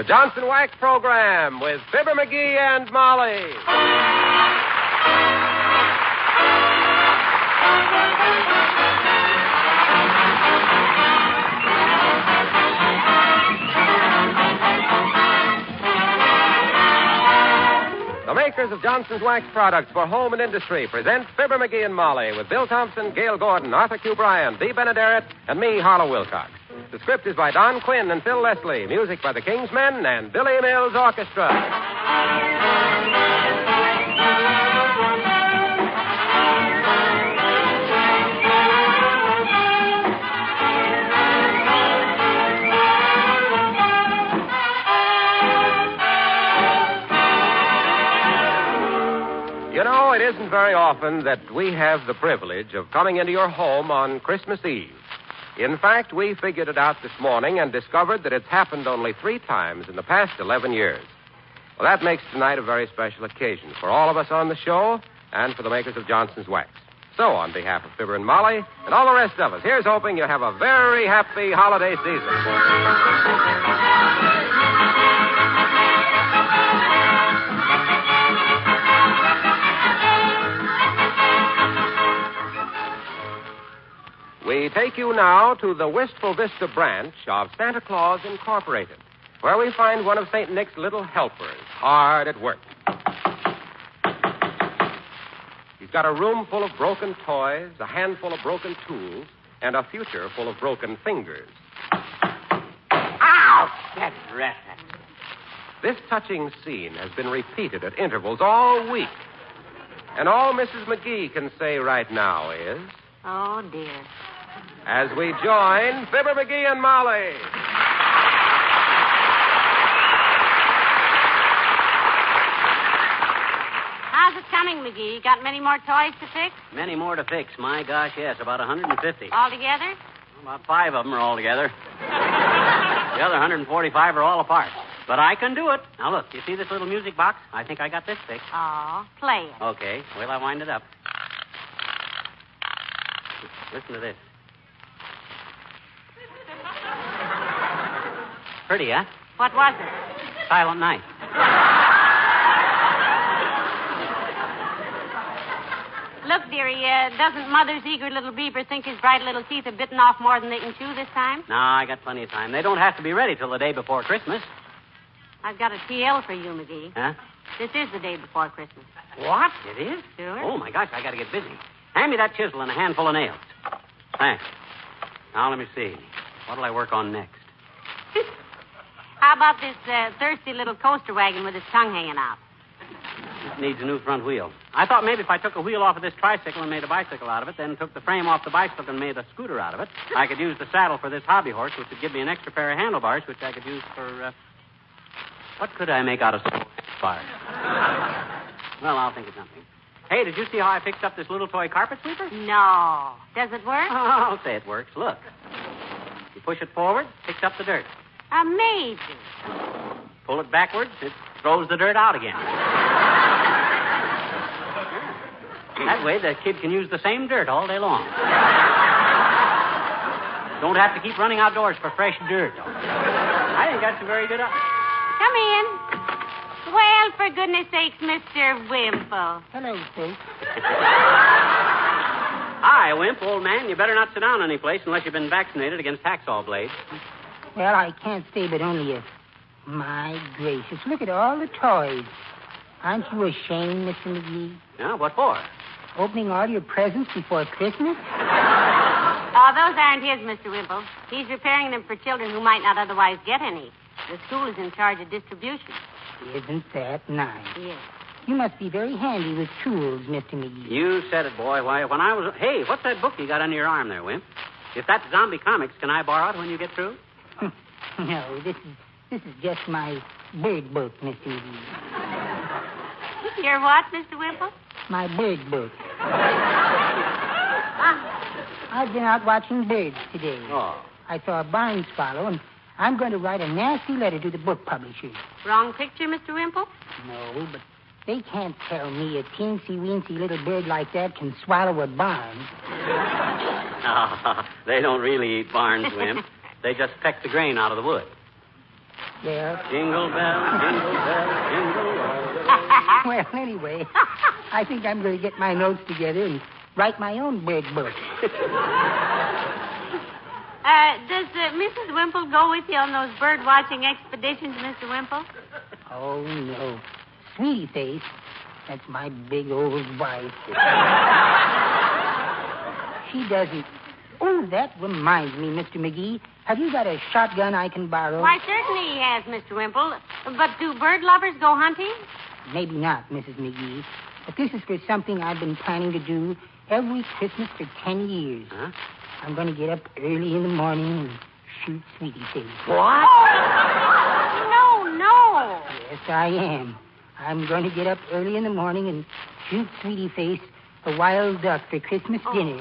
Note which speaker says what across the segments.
Speaker 1: the Johnson Wax Program with Fibber, McGee, and Molly. The makers of Johnson's Wax products for home and industry present Fibber, McGee, and Molly with Bill Thompson, Gail Gordon, Arthur Q. Bryan, Dee Benaderet, and me, Harlow Wilcox. The script is by Don Quinn and Phil Leslie. Music by the Kingsmen and Billy Mills Orchestra. You know, it isn't very often that we have the privilege of coming into your home on Christmas Eve. In fact, we figured it out this morning and discovered that it's happened only 3 times in the past 11 years. Well, that makes tonight a very special occasion for all of us on the show and for the makers of Johnson's Wax. So, on behalf of Fibber and Molly and all the rest of us, here's hoping you have a very happy holiday season. We take you now to the Wistful Vista branch of Santa Claus Incorporated, where we find one of St. Nick's little helpers hard at work. He's got a room full of broken toys, a handful of broken tools, and a future full of broken fingers.
Speaker 2: Ow! That's right.
Speaker 1: This touching scene has been repeated at intervals all week. And all Mrs. McGee can say right now is...
Speaker 3: Oh, dear.
Speaker 1: As we join Fibber, McGee, and Molly.
Speaker 3: How's it coming, McGee? Got many more toys to fix?
Speaker 2: Many more to fix. My gosh, yes, about 150.
Speaker 3: Altogether?
Speaker 2: About 5 of them are all together. The other 145 are all apart. But I can do it. Now, look, you see this little music box? I think I got this fixed.
Speaker 3: Oh, play it.
Speaker 2: Okay, wait till I wind it up. Listen to this. Pretty, huh?
Speaker 3: What was it?
Speaker 2: Silent Night.
Speaker 3: Look, dearie, doesn't Mother's eager little beaver think his bright little teeth are bitten off more than they can chew this time?
Speaker 2: No, I got plenty of time. They don't have to be ready till the day before Christmas.
Speaker 3: I've got a TL for you, McGee.
Speaker 2: Huh?
Speaker 3: This is the day before Christmas.
Speaker 2: What? It is?
Speaker 3: Sure.
Speaker 2: Oh, my gosh, I got to get busy. Hand me that chisel and a handful of nails. Thanks. Now, let me see. What'll I work on next?
Speaker 3: How about this thirsty little coaster wagon with its tongue hanging out?
Speaker 2: It needs a new front wheel. I thought maybe if I took a wheel off of this tricycle and made a bicycle out of it, then took the frame off the bicycle and made a scooter out of it, I could use the saddle for this hobby horse, which would give me an extra pair of handlebars, which I could use for, what could I make out of handlebars? Well, I'll think of something. Hey, did you see how I fixed up this little toy carpet sweeper?
Speaker 3: No. Does it work?
Speaker 2: Oh, I'll say it works. Look. You push it forward, picks up the dirt.
Speaker 3: Amazing.
Speaker 2: Pull it backwards, it throws the dirt out again. That way, the kid can use the same dirt all day long. Don't have to keep running outdoors for fresh dirt. I think that's a very good idea.
Speaker 3: Come in. Well, for goodness sakes, Mr. Wimple.
Speaker 4: Hello, folks.
Speaker 2: Hi, Wimp, old man. You better not sit down any place unless you've been vaccinated against hacksaw blades.
Speaker 4: Well, I can't stay but only a... My gracious, look at all the toys. Aren't you ashamed, Mr. McGee?
Speaker 2: Yeah, what for?
Speaker 4: Opening all your presents before Christmas?
Speaker 3: Oh, those aren't his, Mr. Wimple. He's repairing them for children who might not otherwise get any. The school is in charge of distribution.
Speaker 4: Isn't that nice?
Speaker 3: Yes.
Speaker 4: You must be very handy with tools, Mr. McGee.
Speaker 2: You said it, boy. Why, when I was... Hey, what's that book you got under your arm there, Wimp? If that's zombie comics, can I borrow it when you get through?
Speaker 4: No, this is just my bird book, Mr. McGee.
Speaker 3: Your what, Mr. Wimple?
Speaker 4: My bird book. I've been out watching birds today.
Speaker 2: Oh.
Speaker 4: I saw a barn swallow, and I'm going to write a nasty letter to the book publishers.
Speaker 3: Wrong picture, Mr. Wimple?
Speaker 4: No, but they can't tell me a teensy-weensy little bird like that can swallow a barn.
Speaker 2: Oh, they don't really eat barns, Wimp. They just peck the grain out of the wood.
Speaker 4: Yeah.
Speaker 2: Jingle bell, jingle all the way.
Speaker 4: Well, anyway, I think I'm going to get my notes together and write my own bird book.
Speaker 3: Does Mrs. Wimple go with you on those bird-watching expeditions, Mr. Wimple?
Speaker 4: Oh, no. Sweetie Face. That's my big old wife. She doesn't. Oh, that reminds me, Mr. McGee. Have you got a shotgun I can borrow?
Speaker 3: Why, certainly he has, Mr. Wimple. But do bird lovers go hunting?
Speaker 4: Maybe not, Mrs. McGee. But this is for something I've been planning to do every Christmas for 10 years.
Speaker 2: Huh?
Speaker 4: I'm going to get up early in the morning and shoot Sweetie Face.
Speaker 2: What?
Speaker 3: No.
Speaker 4: Yes, I am. I'm going to get up early in the morning and shoot Sweetie Face a wild duck for Christmas dinner.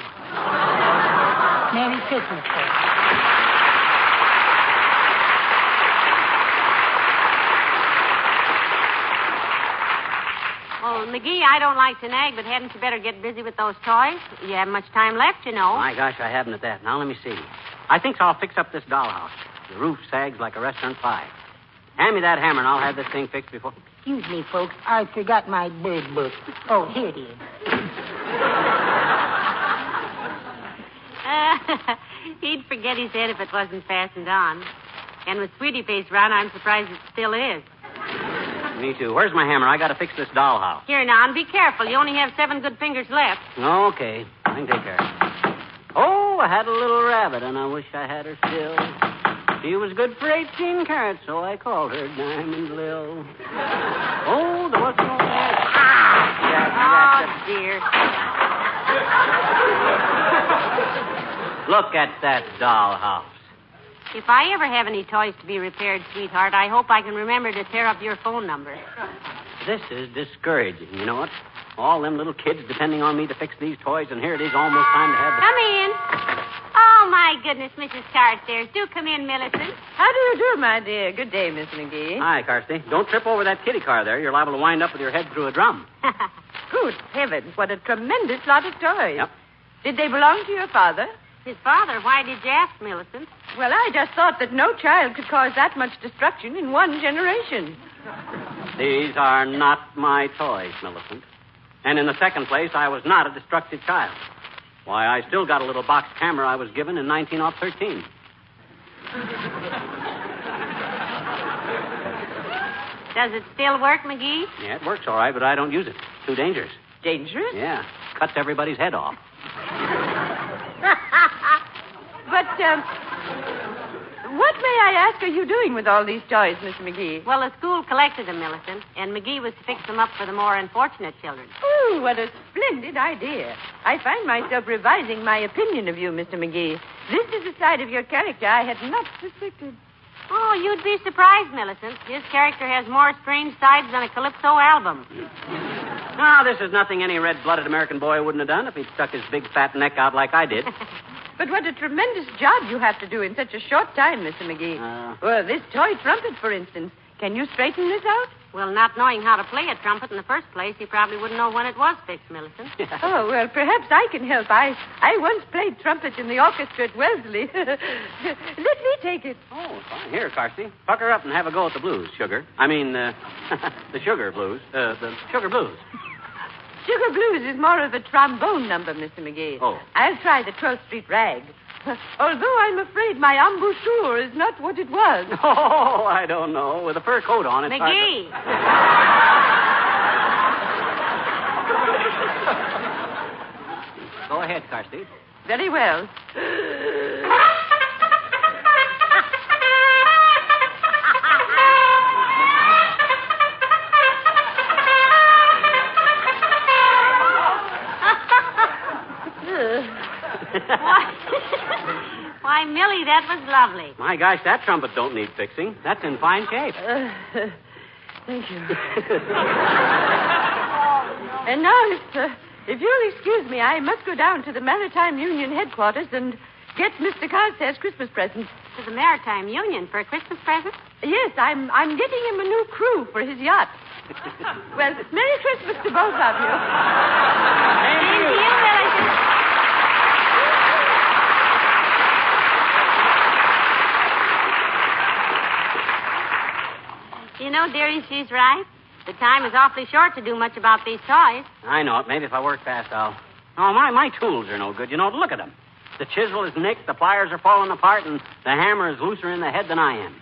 Speaker 4: Merry Christmas, folks.
Speaker 3: Well, McGee, I don't like to nag, but hadn't you better get busy with those toys? You haven't much time left, you know.
Speaker 2: My gosh, I haven't at that. Now, let me see. I think I'll fix up this dollhouse. The roof sags like a restaurant pie. Hand me that hammer, and I'll have this thing fixed before...
Speaker 4: Excuse me, folks. I forgot my bird book. Oh, here it is.
Speaker 3: He'd forget his head if it wasn't fastened on. And with Sweetie Face around, I'm surprised it still is.
Speaker 2: Me too. Where's my hammer? I got to fix this dollhouse.
Speaker 3: Here, now, and be careful. You only have 7 good fingers left.
Speaker 2: Okay. I can take care of it. Oh, I had a little rabbit, and I wish I had her still. She was good for 18 carats, so I called her Diamond Lil. Oh, there wasn't no...
Speaker 3: Oh, dear.
Speaker 2: Look at that dollhouse.
Speaker 3: If I ever have any toys to be repaired, sweetheart, I hope I can remember to tear up your phone number.
Speaker 2: This is discouraging, you know what? All them little kids depending on me to fix these toys, and here it is almost time to have the...
Speaker 3: Come in. Oh, my goodness, Mrs. Carstairs. Do come in, Millicent.
Speaker 5: How do you do, my dear? Good day, Miss McGee.
Speaker 2: Hi, Carstairs. Don't trip over that kiddie car there. You're liable to wind up with your head through a drum.
Speaker 5: Good heavens, what a tremendous lot of toys.
Speaker 2: Yep.
Speaker 5: Did they belong to your father?
Speaker 3: His father? Why did you ask, Millicent?
Speaker 5: Well, I just thought that no child could cause that much destruction in one generation.
Speaker 2: These are not my toys, Millicent. And in the second place, I was not a destructive child. Why, I still got a little box camera I was given in 1913.
Speaker 3: Does it still work, McGee?
Speaker 2: Yeah, it works all right, but I don't use it. Too dangerous.
Speaker 5: Dangerous?
Speaker 2: Yeah. Cuts everybody's head off.
Speaker 5: But, what, may I ask, are you doing with all these toys, Miss McGee?
Speaker 3: Well, the school collected them, Millicent, and McGee was to fix them up for the more unfortunate children.
Speaker 5: Oh, what a splendid idea. I find myself revising my opinion of you, Mr. McGee. This is a side of your character I had not suspected.
Speaker 3: Oh, you'd be surprised, Millicent. His character has more strange sides than a Calypso album.
Speaker 2: No, this is nothing any red-blooded American boy wouldn't have done if he'd stuck his big fat neck out like I did.
Speaker 5: But what a tremendous job you have to do in such a short time, Mr. McGee. Well, this toy trumpet, for instance. Can you straighten this out?
Speaker 3: Well, not knowing how to play a trumpet in the first place, he probably wouldn't know when it was fixed, Millicent.
Speaker 5: Oh, well, perhaps I can help. I once played trumpet in the orchestra at Wellesley. Let me take it.
Speaker 2: Oh, fine. Here, Carsty. Pucker up and have a go at the blues, sugar. I mean, the sugar blues. The sugar blues.
Speaker 5: Sugar Blues is more of a trombone number, Mr. McGee.
Speaker 2: Oh.
Speaker 5: I'll try the 12th Street Rag. Although I'm afraid my embouchure is not what it was.
Speaker 2: Oh, I don't know. With a fur coat on, it's
Speaker 3: McGee!
Speaker 2: Go ahead, Carsty.
Speaker 5: Very well.
Speaker 3: Why, Millie, that was lovely.
Speaker 2: My gosh, that trumpet don't need fixing. That's in fine shape.
Speaker 5: Thank you. And now, if you'll excuse me, I must go down to the Maritime Union headquarters and get Mr. Carstairs' Christmas present.
Speaker 3: To the Maritime Union for a Christmas present?
Speaker 5: Yes, I'm getting him a new crew for his yacht. Well, Merry Christmas to both of you.
Speaker 3: Same to you, Millicent. You know, dearie, she's right. The time is awfully short to do much about these toys.
Speaker 2: I know it. Maybe if I work fast, I'll... Oh, my tools are no good. You know, look at them. The chisel is nicked, the pliers are falling apart, and the hammer is looser in the head than I am.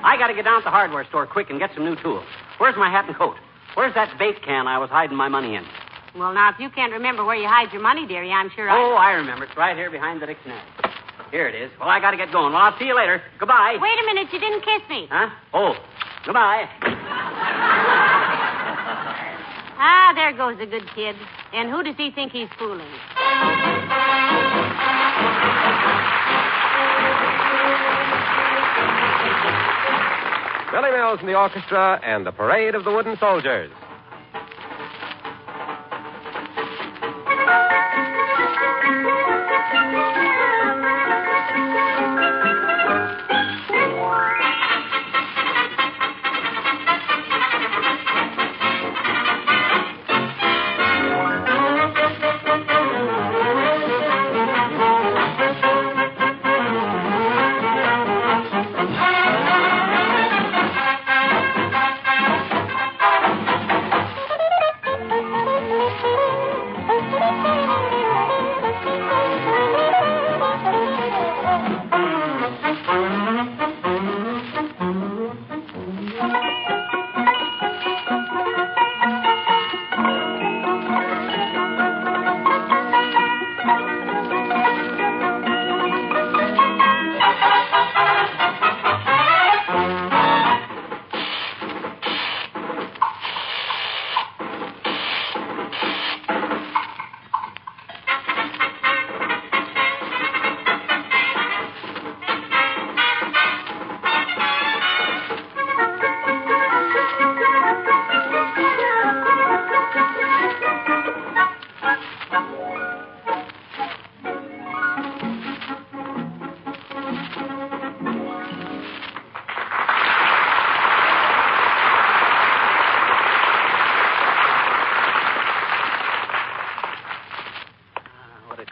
Speaker 2: I got to get down to the hardware store quick and get some new tools. Where's my hat and coat? Where's that bait can I was hiding my money in?
Speaker 3: Well, now, if you can't remember where you hide your money, dearie, I'm sure
Speaker 2: Oh, I remember. It's right here behind the dictionary. Here it is. Well, I got to get going. Well, I'll see you later. Goodbye.
Speaker 3: Wait a minute. You didn't kiss me.
Speaker 2: Huh? Oh, goodbye.
Speaker 3: Ah, there goes the good kid. And who does he think he's fooling?
Speaker 1: Billy Mills and the orchestra and the Parade of the Wooden Soldiers.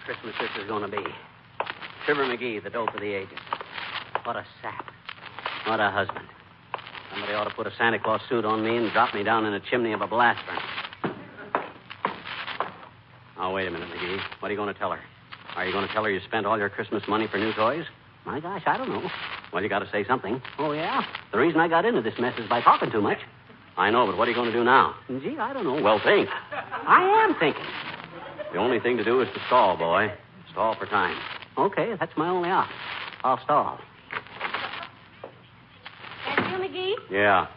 Speaker 2: Christmas this is going to be. Fibber McGee, the dope of the ages. What a sap. What a husband. Somebody ought to put a Santa Claus suit on me and drop me down in a chimney of a blast furnace. Oh, wait a minute, McGee. What are you going to tell her? Are you going to tell her you spent all your Christmas money for new toys? My gosh, I don't know. Well, you got to say something. Oh, yeah? The reason I got into this mess is by talking too much. I know, but what are you going to do now? Gee, I don't know. Well, think. I am thinking. The only thing to do is to stall, boy. Stall for time. Okay, that's my only option. I'll stall.
Speaker 3: That's you, McGee?
Speaker 2: Yeah.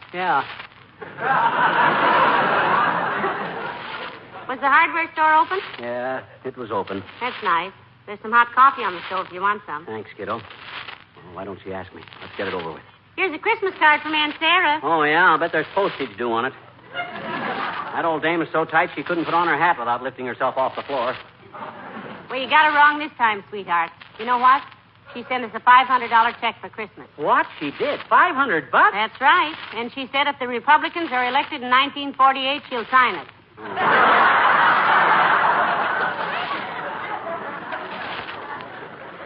Speaker 3: Was the hardware store open?
Speaker 2: Yeah, it was open.
Speaker 3: That's nice. There's some hot coffee on the stove if you want some.
Speaker 2: Thanks, kiddo. Well, why don't you ask me? Let's get it over with.
Speaker 3: Here's a Christmas card from Aunt Sarah.
Speaker 2: Oh, yeah, I'll bet there's postage due on it. That old dame is so tight she couldn't put on her hat without lifting herself off the floor.
Speaker 3: Well, you got her wrong this time, sweetheart. You know what? She sent us a $500 check for Christmas.
Speaker 2: What? She did? $500?
Speaker 3: That's right. And she said if the Republicans are elected in 1948, she'll sign it.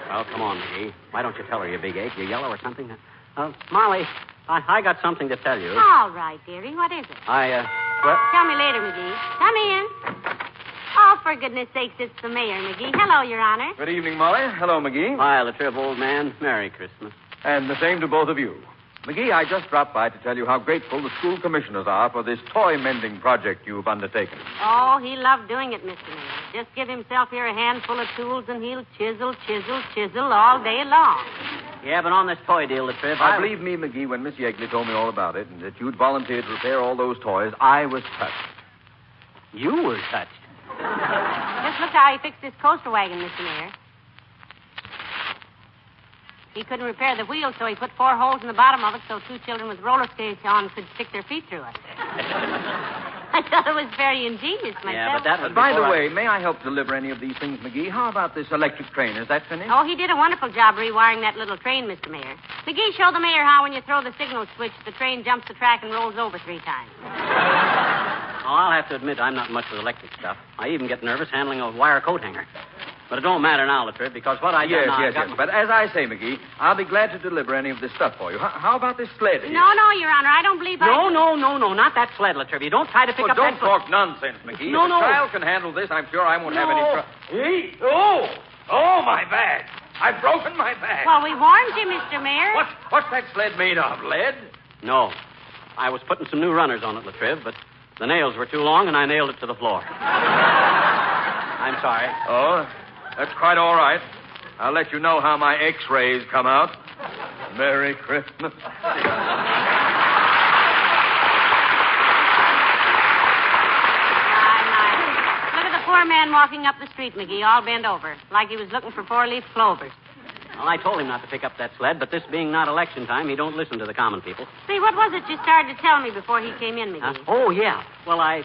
Speaker 2: Well, come on, McGee. Why don't you tell her, you big ape? You yellow or something? Molly, I got something to tell you.
Speaker 3: All right, dearie. What is it?
Speaker 2: Well...
Speaker 3: Tell me later, McGee. Come in. Oh, for goodness sakes, it's the mayor, McGee. Hello, Your Honor.
Speaker 6: Good evening, Molly. Hello, McGee.
Speaker 2: Hi, LaTrivia, old man. Merry Christmas.
Speaker 6: And the same to both of you. McGee, I just dropped by to tell you how grateful the school commissioners are for this toy mending project you've undertaken.
Speaker 3: Oh, he loved doing it, Mr. Mayor. Just give himself here a handful of tools and he'll chisel all day long.
Speaker 2: Yeah, but on this toy deal, LaTrivia...
Speaker 6: Now, believe me, McGee, when Miss Yegley told me all about it and that you'd volunteered to repair all those toys, I was touched.
Speaker 2: You were touched?
Speaker 3: Just look how he fixed this coaster wagon, Mr. Mayor. He couldn't repair the wheels, so he put 4 holes in the bottom of it so 2 children with roller skates on could stick their feet through it. I thought it was very ingenious myself.
Speaker 2: Yeah, but that was
Speaker 6: By the way, may I help deliver any of these things, McGee? How about this electric train? Is that finished?
Speaker 3: Oh, he did a wonderful job rewiring that little train, Mr. Mayor. McGee, show the mayor how when you throw the signal switch, the train jumps the track and rolls over 3 times.
Speaker 2: Oh, I'll have to admit I'm not much with electric stuff. I even get nervous handling a wire coat hanger. But it don't matter now, LaTrivia, because what I
Speaker 6: Yes.
Speaker 2: got...
Speaker 6: But as I say, McGee, I'll be glad to deliver any of this stuff for you. How about this sled here?
Speaker 3: No, Your Honor, I don't believe I...
Speaker 2: No, not that sled, LaTrivia. Don't try to pick up
Speaker 6: don't
Speaker 2: that sled.
Speaker 6: talk nonsense, McGee.
Speaker 2: No,
Speaker 6: If
Speaker 2: no.
Speaker 6: the child can handle this, I'm sure I won't have any trouble.
Speaker 7: Hey, oh, my bag. I've broken my bag.
Speaker 3: Well, we warned you, Mr. Mayor.
Speaker 7: What's that sled made of, lead?
Speaker 2: No. I was putting some new runners on it, LaTriv, but the nails were too long, and I nailed it to the floor. I'm sorry.
Speaker 6: Oh, that's quite all right. I'll let you know how my X-rays come out. Merry Christmas.
Speaker 3: Look at the poor man walking up the street, McGee, all bent over, like he was looking for four-leaf clovers.
Speaker 2: Well, I told him not to pick up that sled, but this being not election time, he don't listen to the common people.
Speaker 3: See, what was it you started to tell me before he came in, McGee?
Speaker 2: Oh, yeah. Well, I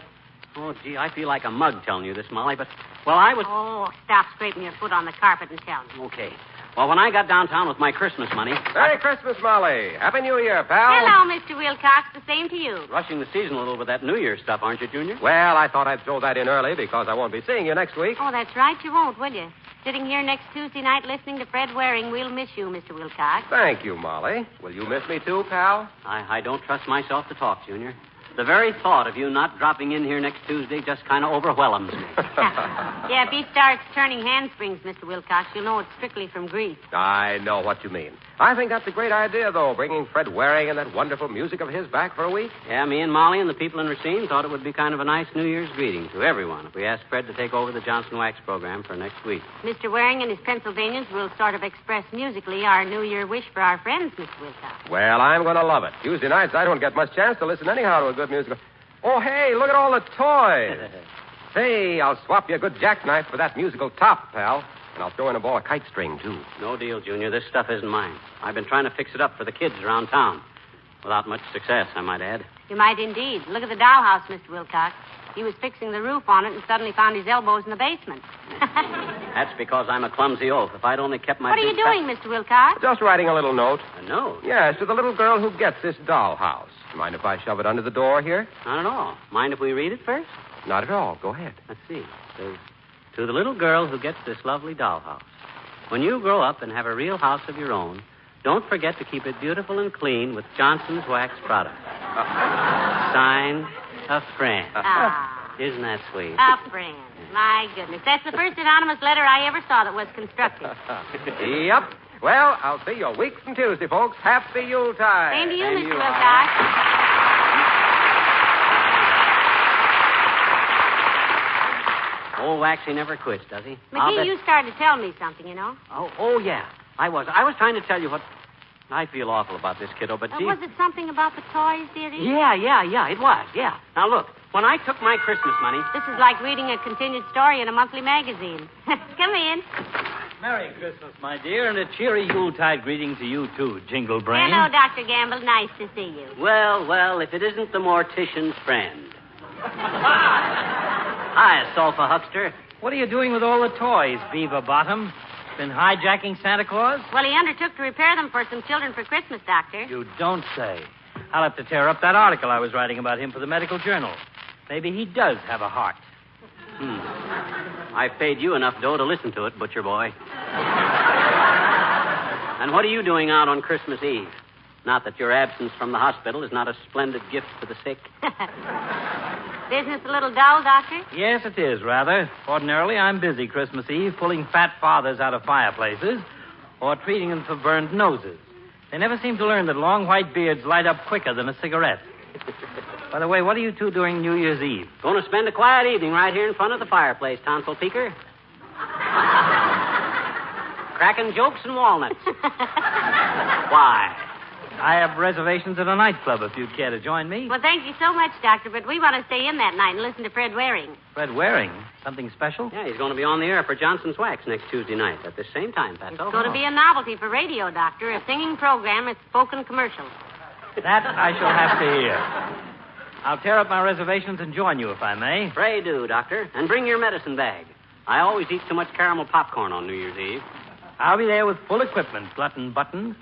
Speaker 2: feel like a mug telling you this, Molly, but, well, I was...
Speaker 3: Oh, stop scraping your foot on the carpet and tell me.
Speaker 2: Okay. Well, when I got downtown with my Christmas money...
Speaker 1: Merry Christmas, Molly. Happy New Year, pal.
Speaker 3: Hello, Mr. Wilcox. The same to you.
Speaker 2: Rushing the season a little with that New Year's stuff, aren't you, Junior?
Speaker 1: Well, I thought I'd throw that in early because I won't be seeing you next week.
Speaker 3: Oh, that's right. You won't, will you? Sitting here next Tuesday night listening to Fred Waring, we'll miss you, Mr. Wilcox.
Speaker 1: Thank you, Molly. Will you miss me too, pal?
Speaker 2: I don't trust myself to talk, Junior. The very thought of you not dropping in here next Tuesday just kind of overwhelms me.
Speaker 3: Yeah, if he starts turning handsprings, Mr. Wilcox, you'll know it's strictly from grease.
Speaker 1: I know what you mean. I think that's a great idea, though, bringing Fred Waring and that wonderful music of his back for a week.
Speaker 2: Yeah, me and Molly and the people in Racine thought it would be kind of a nice New Year's greeting to everyone if we asked Fred to take over the Johnson Wax program for next week.
Speaker 3: Mr. Waring and his Pennsylvanians will sort of express musically our New Year wish for our friends, Mr. Wilcox.
Speaker 1: Well, I'm going to love it. Tuesday nights, I don't get much chance to listen anyhow to a good musical. Oh, hey, look at all the toys. Say, I'll swap you a good jackknife for that musical top, pal. And I'll throw in a ball of kite string, too.
Speaker 2: No deal, Junior. This stuff isn't mine. I've been trying to fix it up for the kids around town. Without much success, I might add.
Speaker 3: You might indeed. Look at the dollhouse, Mr. Wilcox. He was fixing the roof on it and suddenly found his elbows in the basement.
Speaker 2: That's because I'm a clumsy oaf. If I'd only kept my...
Speaker 3: What are you doing, Mr. Wilcox?
Speaker 1: Just writing a little note.
Speaker 2: A note?
Speaker 1: Yes, to the little girl who gets this dollhouse. Mind if I shove it under the door here?
Speaker 2: Not at all. Mind if we read it first?
Speaker 1: Not at all. Go ahead.
Speaker 2: Let's see. It says, to the little girl who gets this lovely dollhouse. When you grow up and have a real house of your own, don't forget to keep it beautiful and clean with Johnson's Wax products. Signed, a friend. Isn't that sweet?
Speaker 3: A friend. My goodness. That's the first anonymous letter I ever saw that was constructive.
Speaker 1: Yep. Well, I'll see you a week from Tuesday, folks. Happy Yuletide.
Speaker 3: Same to you, Mr. Wilcox.
Speaker 2: Old Waxy never quits, does he?
Speaker 3: McGee, you started to tell me something, you know.
Speaker 2: Oh, yeah. I was trying to tell you what... I feel awful about this kiddo, but gee...
Speaker 3: Was it something about the toys, dearie?
Speaker 2: Yeah, it was, yeah. Now, look, when I took my Christmas money...
Speaker 3: This is like reading a continued story in a monthly magazine. Come in.
Speaker 8: Merry Christmas, my dear, and a cheery Yuletide greeting to you, too, Jingle Brain.
Speaker 3: Hello, Dr. Gamble. Nice to see you.
Speaker 2: Well, if it isn't the mortician's friend. Hi, Sulphur Huckster.
Speaker 8: What are you doing with all the toys, Beaver Bottom? Been hijacking Santa Claus?
Speaker 3: Well, he undertook to repair them for some children for Christmas, Doctor.
Speaker 8: You don't say. I'll have to tear up that article I was writing about him for the medical journal. Maybe he does have a heart.
Speaker 2: I paid you enough dough to listen to it, butcher boy. And what are you doing out on Christmas Eve? Not that your absence from the hospital is not a splendid gift for the sick.
Speaker 3: Business a little dull, Doctor?
Speaker 8: Yes, it is, rather. Ordinarily, I'm busy Christmas Eve pulling fat fathers out of fireplaces or treating them for burned noses. They never seem to learn that long white beards light up quicker than a cigarette. By the way, what are you two doing New Year's Eve?
Speaker 2: Going to spend a quiet evening right here in front of the fireplace, tonsil peeker. Cracking jokes and walnuts. Why?
Speaker 8: I have reservations at a nightclub if you'd care to join me.
Speaker 3: Well, thank you so much, Doctor, but we want to stay in that night and listen to Fred Waring.
Speaker 8: Fred Waring? Something special?
Speaker 2: Yeah, he's going to be on the air for Johnson's Wax next Tuesday night at the same time, Fatso.
Speaker 3: It's going to be a novelty for radio, Doctor, a singing program, a spoken commercial.
Speaker 8: That I shall have to hear. I'll tear up my reservations and join you, if I may.
Speaker 2: Pray do, Doctor. And bring your medicine bag. I always eat too much caramel popcorn on New Year's Eve.
Speaker 8: I'll be there with full equipment, glutton buttons.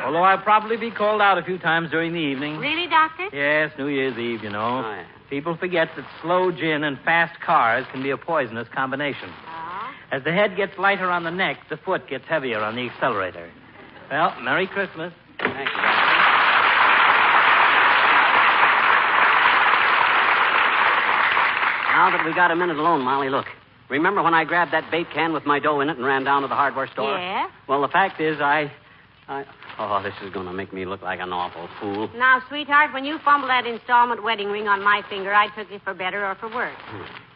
Speaker 8: Although I'll probably be called out a few times during the evening.
Speaker 3: Really, Doctor?
Speaker 8: Yes, New Year's Eve, you know.
Speaker 2: Oh, yeah.
Speaker 8: People forget that slow gin and fast cars can be a poisonous combination.
Speaker 3: Oh.
Speaker 8: As the head gets lighter on the neck, the foot gets heavier on the accelerator. Well, Merry Christmas.
Speaker 2: Thank you, Doctor. Now that we got a minute alone, Molly, look. Remember when I grabbed that bait can with my dough in it and ran down to the hardware store?
Speaker 3: Yeah?
Speaker 2: Well, the fact is, Oh, this is going to make me look like an awful fool.
Speaker 3: Now, sweetheart, when you fumbled that installment wedding ring on my finger, I took it for better or for worse.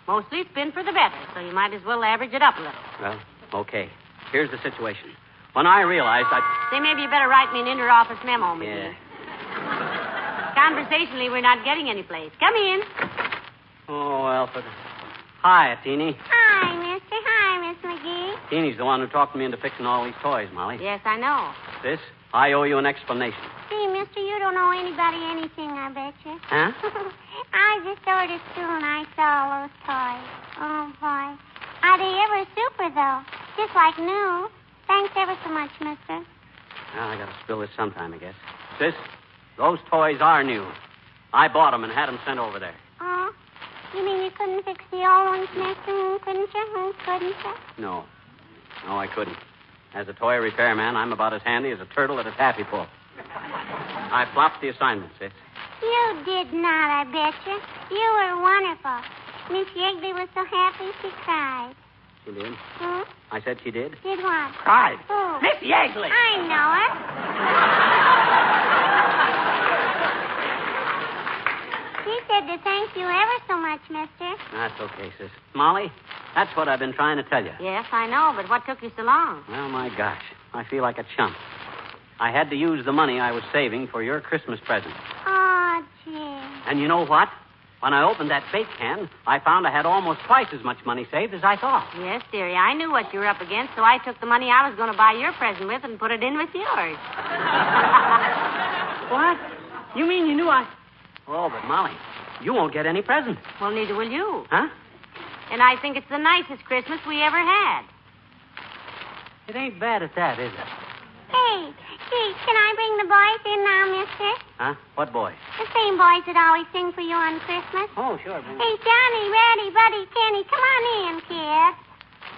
Speaker 3: Mostly it's been for the better, so you might as well average it up a little.
Speaker 2: Well, okay. Here's the situation. When I realized
Speaker 3: Say, maybe you better write me an inter-office memo, McGee.
Speaker 2: Yeah.
Speaker 3: Conversationally, we're not getting any place. Come in.
Speaker 2: Oh, well, Hi, Teeny.
Speaker 3: Hi, mister. Hi, Miss McGee.
Speaker 2: Teeny's the one who talked me into fixing all these toys, Molly.
Speaker 3: Yes, I know.
Speaker 2: Sis, I owe you an explanation.
Speaker 9: See, mister, you don't owe anybody anything, I bet you.
Speaker 2: Huh?
Speaker 9: I was just over to school and I saw all those toys. Oh, boy. Are they ever super, though? Just like new. Thanks ever so much, mister.
Speaker 2: Well, I got to spill this sometime, I guess. Sis, those toys are new. I bought them and had them sent over there.
Speaker 9: Oh? You mean you couldn't fix the old ones, mister? Couldn't you? Couldn't you?
Speaker 2: No, I couldn't. As a toy repairman, I'm about as handy as a turtle at a taffy pull. I flopped the assignment, sis.
Speaker 9: You did not, I bet you. You were wonderful. Miss Yegley was so happy she cried.
Speaker 2: She did?
Speaker 9: Hmm?
Speaker 2: I said she did?
Speaker 9: Did what?
Speaker 7: Cried.
Speaker 9: Who?
Speaker 7: Miss Yegley.
Speaker 9: I know her. She said to thank you ever so much, mister.
Speaker 2: That's okay, sis. Molly, that's what I've been trying to tell you.
Speaker 3: Yes, I know, but what took you so long?
Speaker 2: Well, my gosh, I feel like a chump. I had to use the money I was saving for your Christmas present.
Speaker 9: Oh, gee.
Speaker 2: And you know what? When I opened that bait can, I found I had almost twice as much money saved as I thought.
Speaker 3: Yes, dearie, I knew what you were up against, so I took the money I was going to buy your present with and put it in with yours.
Speaker 2: What? You mean you knew I... Oh, but Molly, you won't get any present.
Speaker 3: Well, neither will you.
Speaker 2: Huh?
Speaker 3: And I think it's the nicest Christmas we ever had.
Speaker 2: It ain't bad at that, is it?
Speaker 9: Hey, gee, can I bring the boys in now, mister?
Speaker 2: Huh? What boy?
Speaker 9: The same boys that always sing for you on Christmas.
Speaker 2: Oh, sure. Bring
Speaker 9: Hey, Johnny, Reddy, Buddy, Kenny, come on in, kids.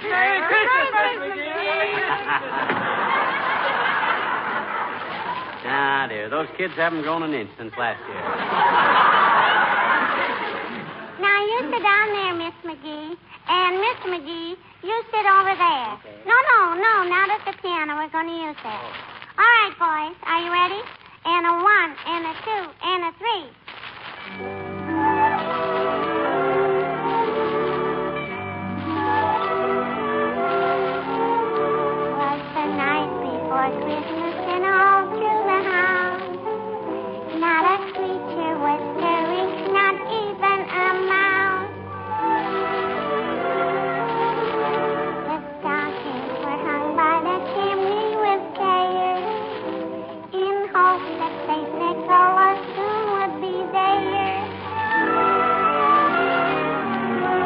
Speaker 7: Merry Christmas,
Speaker 2: Ah, dear, those kids haven't grown an inch since last year.
Speaker 9: Now, you sit down there, Miss McGee. And, Mr. McGee, you sit over there.
Speaker 2: Okay.
Speaker 9: No, not at the piano. We're going to use that. All right, boys. Are you ready? And a 1, and a 2, and a 3. Was the night before Christmas and all through the house. Not a creature was stirring, not even a mouse. The stockings were hung by the chimney with care, in hopes that St. Nicholas soon would be there.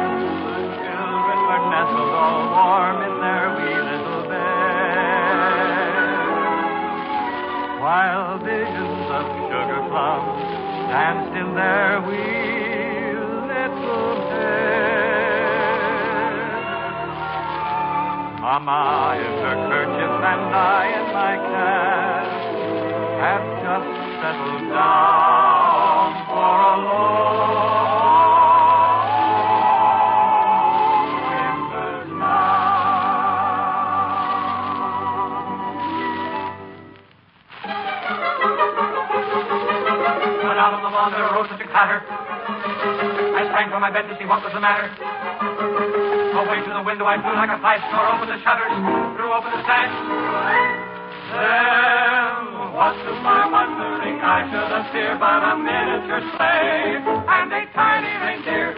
Speaker 10: Children were nestled all warm in their wee little beds, while visions of sugar plums danced in their wee little heads. Mama in her kerchief and I in my cap had just settled down for a long winter's night. Went out on the lawn, there arose such a clatter. I sprang from my bed to see what was the matter. Away to the window I flew like a flash, tore open the shutters, threw open the sash. Then, what to my wondering, I should appear but a miniature sleigh and a tiny reindeer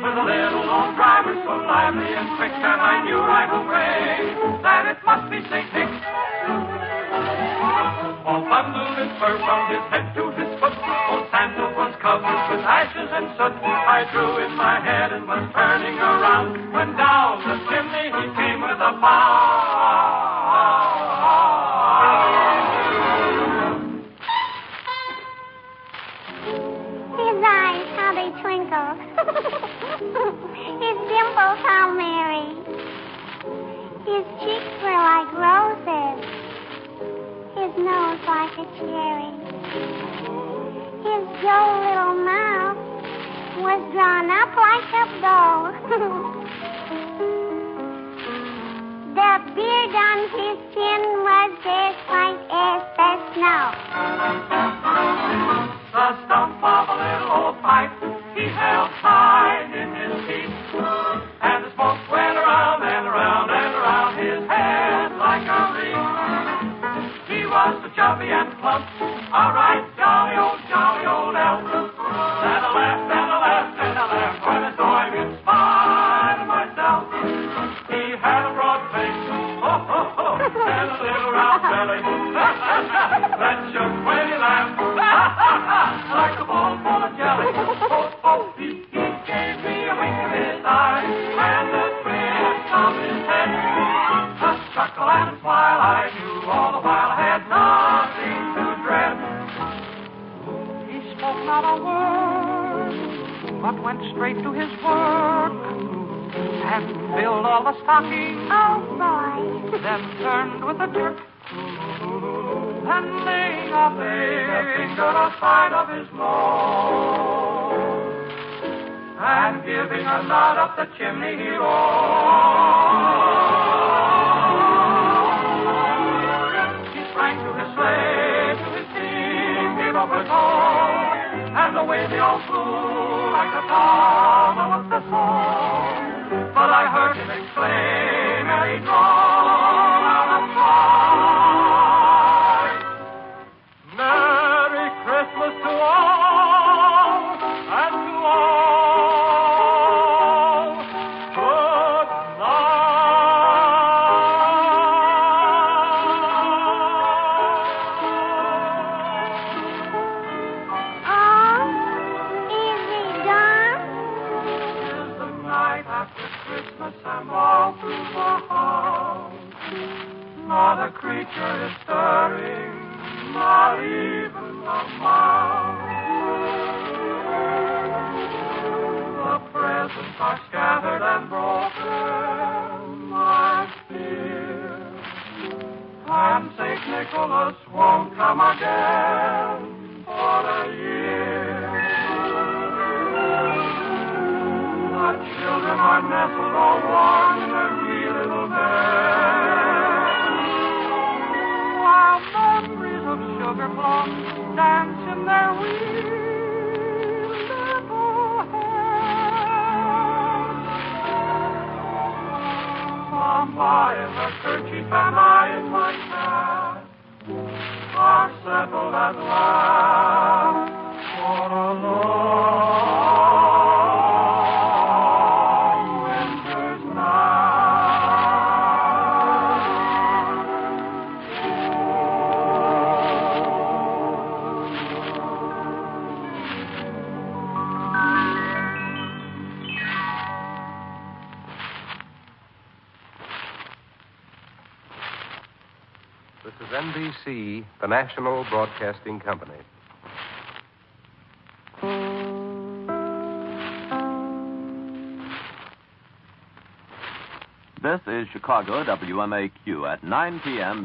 Speaker 10: with a little old driver so lively and quick that I knew right away that it must be St. Nick. All bundled in fur from his head to his foot, old Santa was covered with ashes and soot. I drew in my head and was turning around when down the chimney he came with a bow.
Speaker 9: His eyes, how they twinkle. His dimples, how merry. His cheeks were like roses. His nose like a cherry. His droll little mouth was was drawn up like a bow. The beard on his chin was as white as the snow.
Speaker 10: The stump of a little old pipe he held tight in his teeth, and the smoke went around and around and around his head like a wreath. He was so chubby and plump, a right jolly old elf. And I laughed and I laughed and I laughed when I saw him in spite of myself. He had a broad face, and a little round belly that shook when he laughed like a bowl full of jelly. He gave me a wink of his eye and a twist of his head. A chuckle and a smile I knew all the while I had nothing to dread. He spoke not a word, but went straight to his work and filled all the stockings.
Speaker 9: Oh, boy.
Speaker 10: Then turned with a jerk and laying a finger aside of his nose and giving a nod up the chimney he rode. He sprang to his sleigh, to his team, gave up his own, and away they all flew like the dawn of the sun. But I heard him exclaim as he drove out of sight. Merry Christmas to all, and to all, good
Speaker 9: Oh, is he gone?
Speaker 10: Is the night after Christmas and all through the house. Not a creature is stirring, not even a mouse. The presents are scattered and broken, I fear. And St. Nicholas won't come again for a year. The children are nestled all warm in their wee little beds, while memories of sugar plums dance in their wee little heads. Mama in her kerchief and I in my hat are settled at last for a long winter's
Speaker 1: This is NBC, the National Broadcasting Company.
Speaker 11: This is Chicago WMAQ at 9 p.m.